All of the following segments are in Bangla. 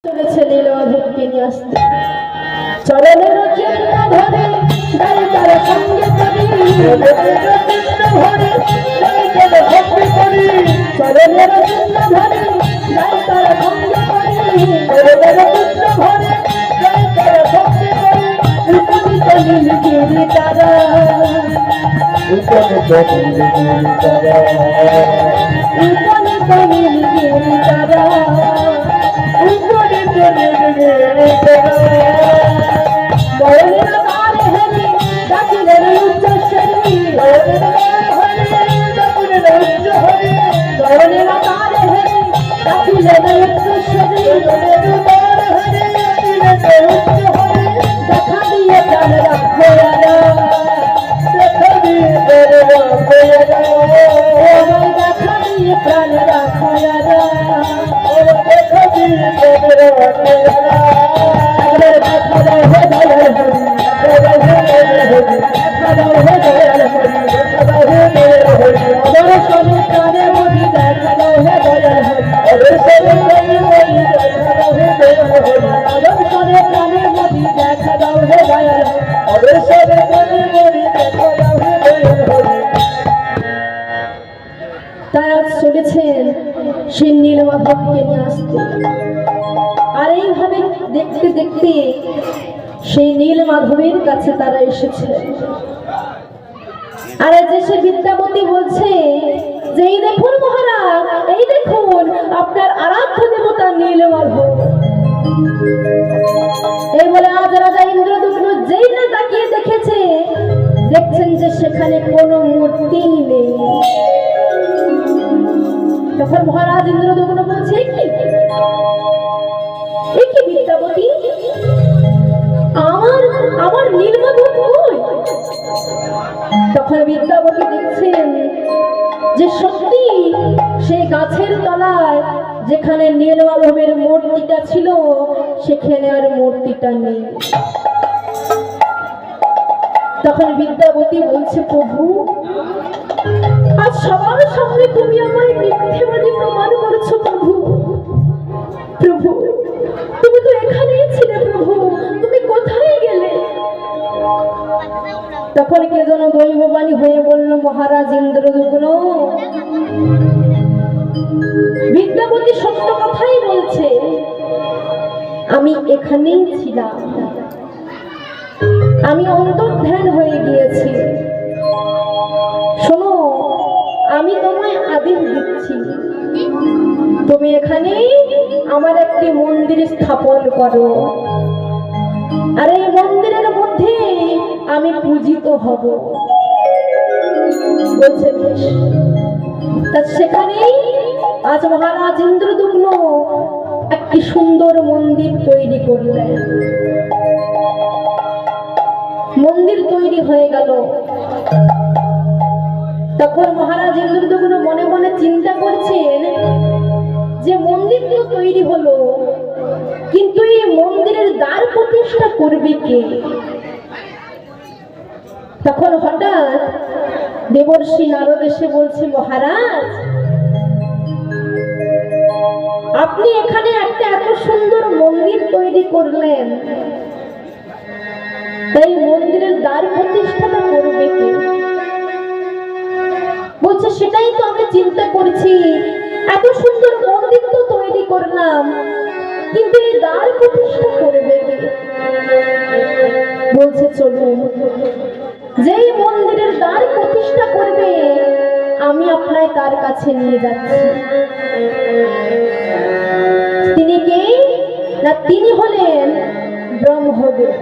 চলেছে নীলমাধবকে নিয়ে আসতে চরণের চিন্তা ধরে গাই তার সঙ্গে করি চরণের চিন্তা ধরে গাই তার সঙ্গে করি উপনীত নীলগিরি তারা উপনীত নীলগিরি তারা বরণের তার হেরি ডাকিলেন উচ্চস্বরী বরণের তার হেরি ডাকিলেন উচ্চস্বরী দেখা দিয়ে প্রাণ রাখো দেখা দিয়ে প্রাণ রাখো তারা চলেছেন সেই নীলমাধবকে নিয়ে আসতে আর এইভাবে দেখতে দেখতে সেই নীলমাধবের কাছে তারা এসেছে আর যে সে বিদ্যাপতি বলছে যে এই দেখুন মহারাজ এই দেখুন আপনার আরাধ্য দেবতা নীলমাধব এই বলে আজ রাজা ইন্দ্রদুম্ন যেই না তাকিয়ে দেখেছে দেখছেন যে সেখানে কোনো মূর্তি নেই তখন মহারাজ ইন্দ্রদুম্ন বলছে কি বিদ্যাপতি আমার নীলমাধব কই তখন বিদ্যাপতি দেখছেন যে সত্যি সেই গাছের তলায় যেখানে নীলমাধবের মূর্তিটা ছিল সেখানে আর মূর্তিটা নেই তখন বিদ্যাপতি বলছে প্রভু আজ সবার সামনে তুমি আমায় মিথ্যেবাদী প্রমাণ করছো প্রভু প্রভু তুমি তো এখানেই ছিলে প্রভু তুমি কোথায় গেলে তখন কে যেন দৈববাণী হয়ে বলল মহারাজ ইন্দ্রদুম্ন বিদ্যাপতি সত্য কথাই বলছে আমি এখানেই ছিলাম আমি অন্তর্ধান হয়ে গিয়েছি শোনো আমি তোমায় আদেশ দিচ্ছি তুমি এখানে আমার একটি মন্দির স্থাপন করো আর এই মন্দিরের মধ্যে আমি পূজিত হব বলছে তা সেখানেই আজ মহারাজ ইন্দ্রদুম্ন একটি সুন্দর মন্দির তৈরি করলেন মন্দির তৈরি হয়ে গেল তখন মহারাজ ইন্দ্রদুম্ন মনে মনে চিন্তা করছেন যে মন্দির তো তৈরি হলো কিন্তু এই মন্দিরের দ্বার প্রতিষ্ঠা করবে কে তখন হঠাৎ দেবর্ষি নারদ এসে বলছে মহারাজ আপনি এখানে একটা এত সুন্দর মন্দির তৈরি করলেন তাই মন্দিরের দ্বার প্রতিষ্ঠাটা করবে কে বলছে সেটাই তো আমি চিন্তা করছি এত সুন্দর মন্দির তো তৈরি করলাম কিন্তু এই দ্বার প্রতিষ্ঠা করবে কে বলছে চলুন যেই মন্দিরের দ্বার প্রতিষ্ঠা করবে আমি আপনায় তার কাছে নিয়ে যাচ্ছি তিনি কে না তিনি হলেন ব্রহ্মদেব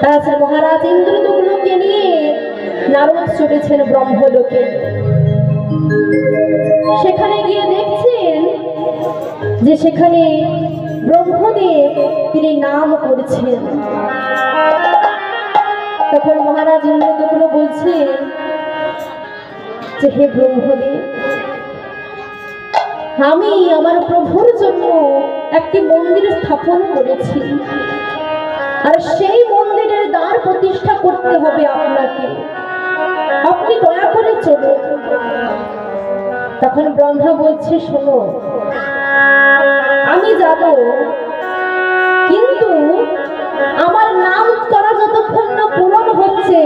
তাছাড়া মহারাজ ইন্দ্রদুম্নকে নিয়ে নারদ চলেছেন ব্রহ্মলোকে সেখানে গিয়ে দেখছেন যে সেখানে ব্রহ্মদেব তিনি নাম করছেন তখন মহারাজ ইন্দ্রদুম্ন বলছেন যে হে ব্রহ্মদেব আমি আমার প্রভুর জন্য একটি মন্দির স্থাপন করেছি আর সেই মন্দিরের দ্বার প্রতিষ্ঠা করতে হবে আপনাকে আপনি দয়া করে চলুন তখন ব্রহ্মা বলছে শোনো আমি যাব, কিন্তু আমার নাম করা যতক্ষণ না পূরণ হচ্ছে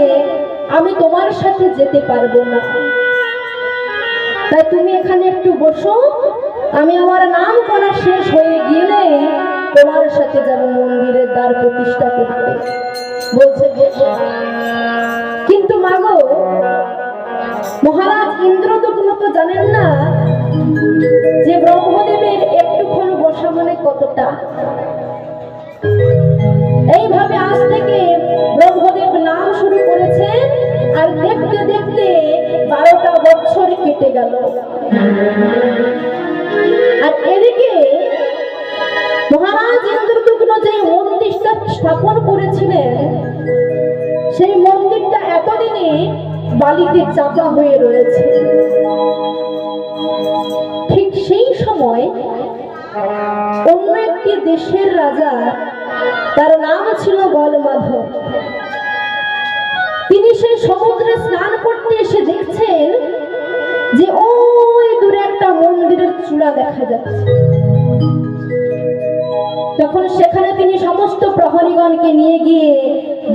আমি তোমার সাথে যেতে পারবো না। তাই তুমি এখানে একটু বসো, আমি আমার নাম করা শেষ হয়ে গেলে তোমার সাথে যাব মন্দিরের দ্বার প্রতিষ্ঠা করতে। বলছে কিন্তু মাগো, মহারাজ ইন্দ্রদগ্ন তো জানেন না যে ব্রহ্মদেবের একটুক্ষণ বসা মানে কতটা। এইভাবে আজ থেকে ব্রহ্মদেব নাম শুরু করেছেন, আর দেখতে দেখতে 12টা বছর কেটে গেল। আর এদিকে মহারাজ ইন্দ্রদগ্ন যে মন্দিরটা স্থাপন করেছিলেন, সেই মন্দিরটা এতদিনে বালিতে চাপা হয়ে রয়েছে। ঠিক সেই সময় অন্য একটি দেশের রাজা, তার নাম ছিল গলমাধব, তিনি সেই সমুদ্রে স্নান করতে এসে দেখছেন যে ওই দূরে একটা মন্দিরের চূড়া দেখা যাচ্ছে। তখন সেখানে তিনি সমস্ত প্রহরীগণকে নিয়ে গিয়ে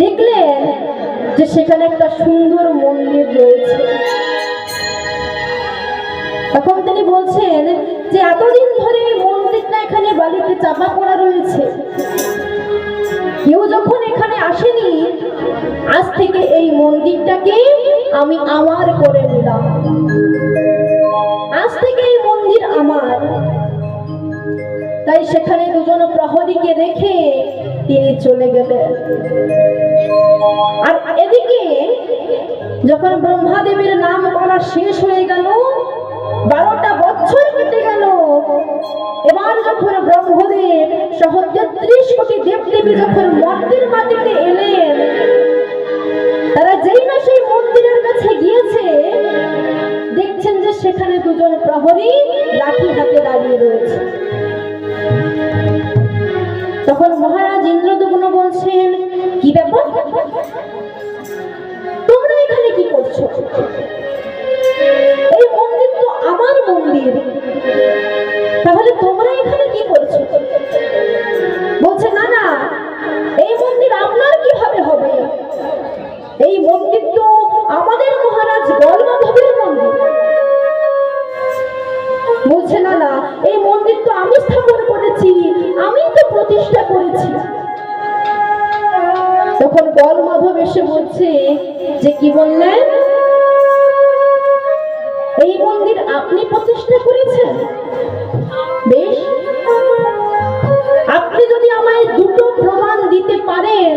দেখলেন যে সেখানে একটা সুন্দর মন্দির রয়েছে। তখন তিনি বলছেন যে এতদিন ধরে এই মন্দিরটা এখানে বালিতে চাপা পড়া রয়েছে, কেউ যখন এখানে আসেনি, আজ থেকে এই মন্দিরটাকে আমি আমার করে নিলাম, আজ থেকে এই মন্দির আমার। তাই সেখানে দুজন প্রহরীকে রেখে তিনি চলে গেলেন। আর এদিকে যখন ব্রহ্মাদেবের নাম করা শেষ হয়ে গেল, 12টা বছর কেটে গেল, এবার যখন ব্রহ্মদেব সহ 33 কোটি দেবদেবী যখন মর্তের মাটিতে এলেন, তারা যেই না সেই মন্দিরের কাছে গিয়েছে, দেখছেন যে সেখানে দুজন প্রহরী লাঠি হাতে দাঁড়িয়ে রয়েছে। তখন মহারাজ ইন্দ্রদগ্ন বলছেন, কি ব্যাপার, তোমরা এখানে কি করছো? এই মন্দির তো আমার মন্দির, তাহলে তোমরা এখানে কি করছো? বলছে না না, এই মন্দির আপনার কিভাবে হবে? এই মন্দির তো আমাদের মহারাজ গলমাধবের মন্দির। বলছে না না, এই মন্দির তো আমি স্থাপন করেছি, আমি তো প্রতিষ্ঠা করেছি। তখন গলমাধব এসে বলছে যে কি বললেন, এই মন্দির আপনি প্রতিষ্ঠা করেছেন? বেশ, আপনি যদি আমায় দুটো প্রমাণ দিতে পারেন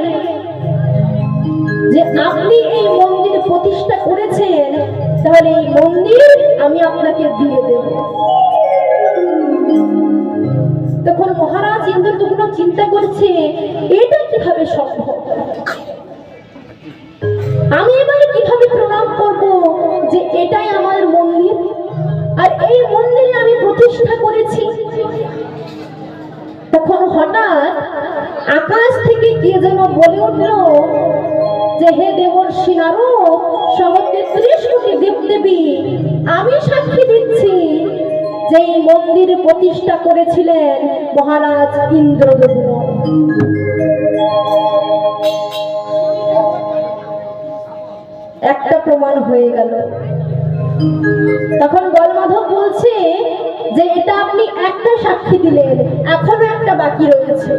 যে আপনি এই মন্দির প্রতিষ্ঠা করেছেন, তাহলে এই মন্দির আমি আপনাকে দিয়ে দেব। তখন মহারাজ ইন্দ্রদগ্ন চিন্তা করছে, এটা কিভাবে সম্ভব? আমি এবারে কিভাবে প্রণাম করব যে এটাই আমার মন্দির, আর এই মন্দিরে আমি প্রতিষ্ঠা করেছি? তখন হঠাৎ আকাশ থেকে কে যেন বলে উঠল যে হে দেবর্ষি নারদ সহ 33 কোটি দেবদেবী, আমি সাক্ষী দিচ্ছি যে এই মন্দির প্রতিষ্ঠা করেছিলেন মহারাজ ইন্দ্রদগ্ন। একটা প্রমাণ হয়ে গেল। তখন গলমাধব বলছে যে এটা আপনি একটা সাক্ষী দিলেন, এখনো একটা বাকি রয়েছে।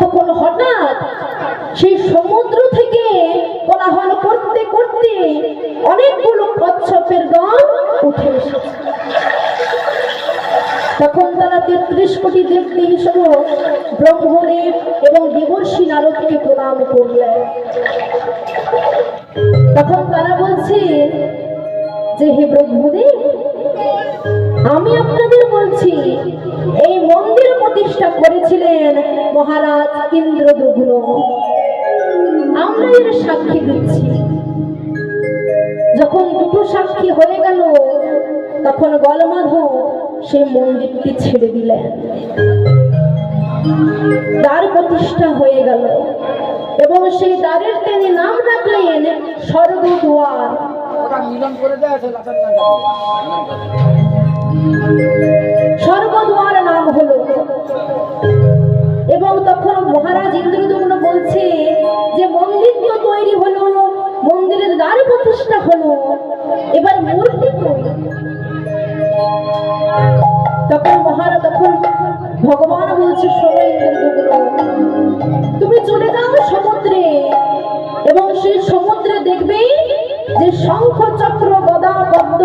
তখন হঠাৎ সেই সমুদ্র থেকে কোলাহল করতে করতে অনেকগুলো কচ্ছপের দল উঠে এসেছে। তখন তারা 33 কোটি দেবদেবী সহ ব্রহ্মদেব এবং দেবর্ষি নারদকে প্রণাম করলেন। তখন তারা বলছে যে হে ব্রহ্মদেব, আমি আপনাদের বলছি এই মন্দির প্রতিষ্ঠা করেছিলেন মহারাজ ইন্দ্রদগ্ন, আমরা এর সাক্ষী দিচ্ছি। যখন দুটো সাক্ষী হয়ে গেল, তখন গলমাধব সেই মন্দিরটি ছেড়ে দিলেন, দ্বার প্রতিষ্ঠা হয়ে গেল এবং সেই দ্বারের তিনি নাম রাখলেন স্বর্গদ্বার। স্বর্গদ্বার নাম হলো। মহারাজ তখন ভগবান বলছে, শোনো ইন্দ্রদুম্ন, তুমি চলে যাও সমুদ্রে এবং সেই সমুদ্রে দেখবে যে শঙ্খ চক্র গদা পদ্ম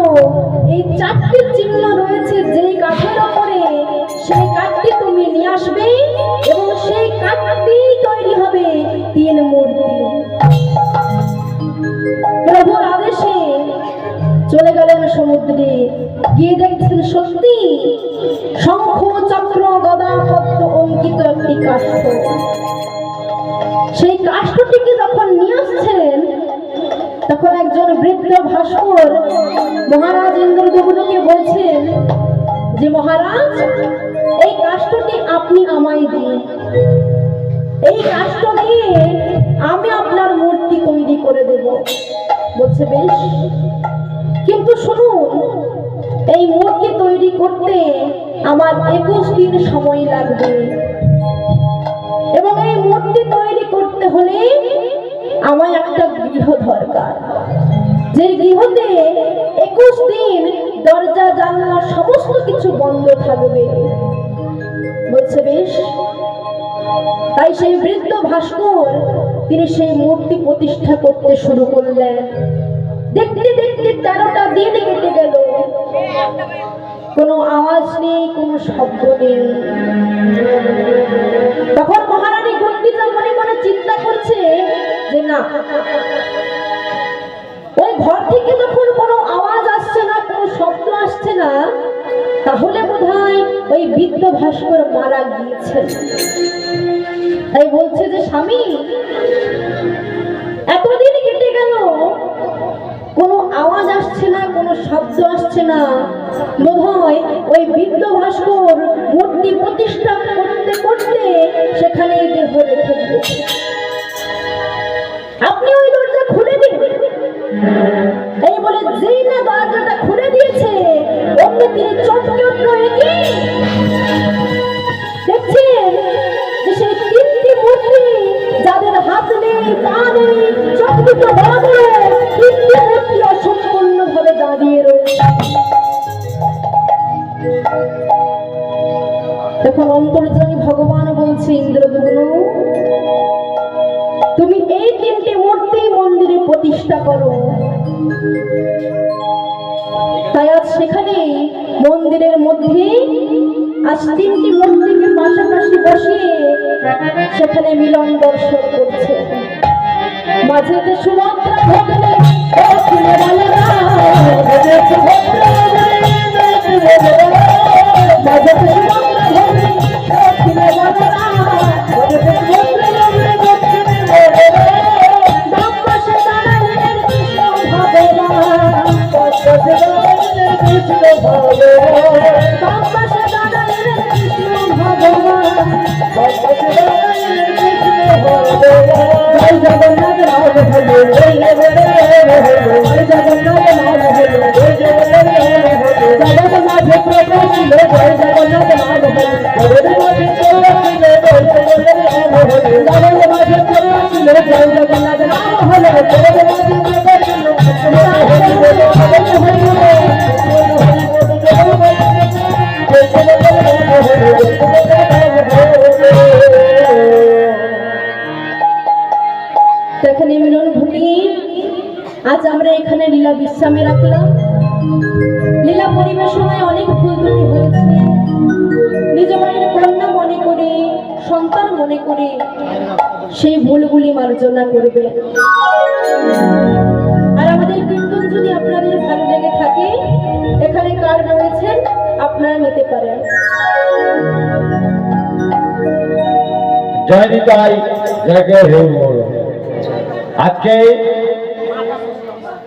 এই চারটি চিহ্ন রয়েছে যেই কাঠের উপরে, সেই কাঠটি তুমি নিয়ে আসবে এবং সেই কাঠটি তৈরি হবে 3 মূর্তি। প্রভুর আদেশে চলে গেলেন সমুদ্রে, গিয়ে দেখছেন সত্যি শঙ্খ চক্র গদা পদ্ম অঙ্কিত একটি কাষ্ঠ। সেই কাষ্ঠটিকে যখন নিয়ে আসছেন তখন একজন বৃদ্ধ ভাস্কর মহারাজ ইন্দ্রদুম্নকে বলছেন যে, মহারাজ এই কাষ্ঠটি আপনি আমায় দিন, এই কাষ্ঠ দিয়ে আমি আপনার মূর্তি তৈরি করে দেব। বলছে বেশ, কিন্তু শুনুন, এই মূর্তি তৈরি করতে আমার 21 দিন সময় লাগবে এবং এই মূর্তি তৈরি করতে হলে আমার একটা গৃহ দরকার, যে গৃহতে 21 দিন দরজা জানলা সমস্ত কিছু বন্ধ থাকবে। বলছে বেশ। তাই সেই বৃদ্ধ ভাস্কর তিনি সেই মূর্তি প্রতিষ্ঠা করতে শুরু করলেন। দেখতে দেখতে 13টা দিন কেটে গেল, কোনো আওয়াজ নেই, কোনো শব্দ নেই। তখন মহারানী গুন্ডিচা মনে মনে চিন্তা করছে যে না, ওই ঘর থেকে যখন কোনো আওয়াজ আসছে না, কোনো শব্দ আসছে না, তাহলে বোধহয় ওই বৃদ্ধ ভাস্কর মারা গিয়েছেন। তাই বলছে যে স্বামী, এতদিন কেটে গেল, কোনো আওয়াজ আসছে না, কোনো শব্দ আসছে না, বোধহয় ওই বৃদ্ধ ভাস্কর মূর্তি প্রতিষ্ঠা করতে করতে সেখানে দেহ রেখে দিয়েছে। আপনি ওই দরজা খুলে দিন। এই বলে যেই না দরজাটা খুলে দিয়েছে, অমনি তিনি চমকে উঠল। দেখছেন যে সেই 3টি মূর্তি, যাদের হাত নেই, পা নেই, চোখ দুটো বড় বড়, 3টি মূর্তি অসম্পূর্ণ ভাবে দাঁড়িয়ে রয়েছে। তখন অন্তর্যামী ভগবান বলছে, ইন্দ্রদুম্ন, তুমি এই 3টি মূর্তি মন্দিরে প্রতিষ্ঠা করো। তাই আজ সেখানে মন্দিরের মধ্যে আজ 3টি মূর্তিকে পাশাপাশি বসিয়ে সেখানে মিলন দর্শন করছে। মাঝেতে সুভদ্রা ভগিনী, দক্ষিণে বলরাম, মাঝেতে সুভদ্রা ভগিনী, দক্ষিণে বলরাম, বাম পাশে দাঁড়ালেন কৃষ্ণ ভগবান, বাম পাশে দাঁড়ালেন কৃষ্ণ ভগবান। জয় জগন্নাথ রাম হলো, জয় জগন্নাথ রাম হলো, জগৎ মাঝে প্রভু ছিল, জয় জগন্নাথ রাম হলো, জগৎ মাঝে প্রভু ছিল, জয় জগন্নাথ রাম হলো, জগৎ মাঝে প্রভু ছিল, জয় জগন্নাথ রাম হলো, জগৎ মাঝে এখানে মিলন ঘটিয়ে আজ আমরা এখানে লীলা বিশ্রামে রাখলাম। লীলা পরিবেশনায় অনেক ভুল ত্রুটি হয়েছে, নিজ বাড়ির কন্যা মনে করে, সন্তান মনে করে সেই ভুলগুলি মার্জনা করবে। আর আমাদের কীর্তন যদি আপনাদের ভালো লেগে থাকে, এখানে কার্ড রয়েছে, আপনারা নিতে পারেন। জয় নিতাই, জয় জয়। আজকে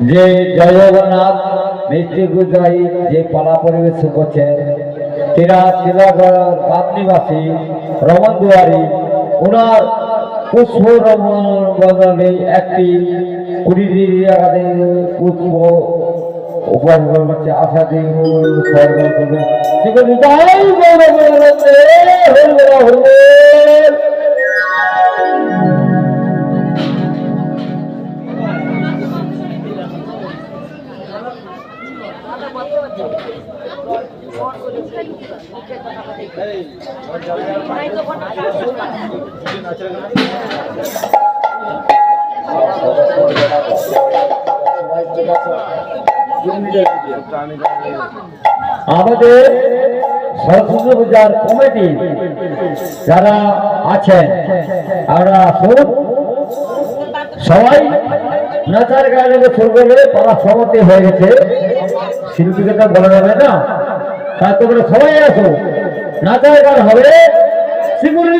যে জয় জগন্নাথ মিষ্টি গুজরাই যে পালা পরিবেশন করছেন, তিলাগড় বামনিবাসী রমন দুয়ারি, ওনার পুষ্প রমন বদলে একটি 20 টাকাদের পুষ্প উপার্জন হচ্ছে। আশা দিন সরকার করবেন সেগুলি What আমাদের সরস্বতী পূজার কমিটি যারা আছেন আমরা সবাই নাচার গানে শুরু করলে পাড়া সমাপ্তি হয়ে গেছে, শিল্পীকে তো বলা যাবে না, তাই তোমরা সবাই আসো, নাচার গান হবে। শ্রীগুরু